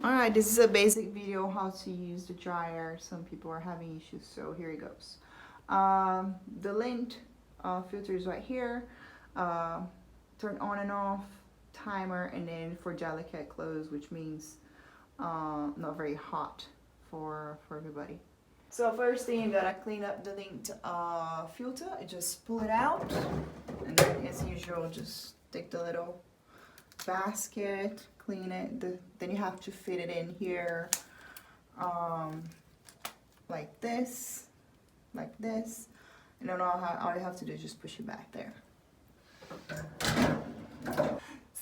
Alright, this is a basic video how to use the dryer. Some people are having issues, so here it goes. The lint filter is right here. Uh, Turn on and off, timer, and then for delicate clothes, which means not very hot for everybody. So first thing, you gotta clean up the lint filter. You just pull it out, and then as usual, just take the little basket, clean it. Then you have to fit it in here, like this, and then all you have to do is just push it back there.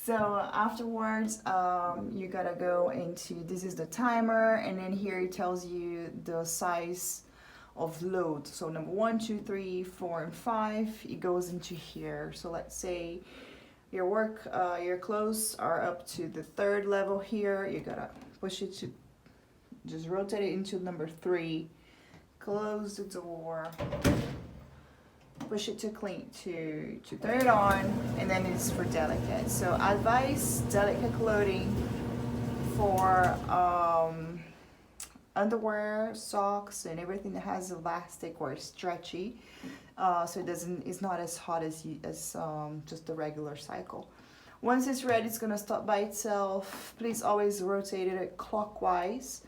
So afterwards, you gotta go into, this is the timer, and then here it tells you the size of load. So number 1, 2, 3, 4, and 5, it goes into here. So let's say your clothes are up to the 3rd level here. You gotta push it to, just rotate it into number 3, close the door, push it to clean, to turn it on, and then it's for delicate. So I advise delicate clothing for underwear, socks, and everything that has elastic or stretchy, so it's not as hot as just the regular cycle. Once it's ready, it's gonna stop by itself. Please always rotate it clockwise,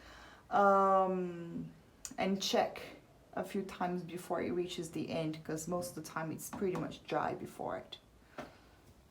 and check a few times before it reaches the end, because most of the time it's pretty much dry before it.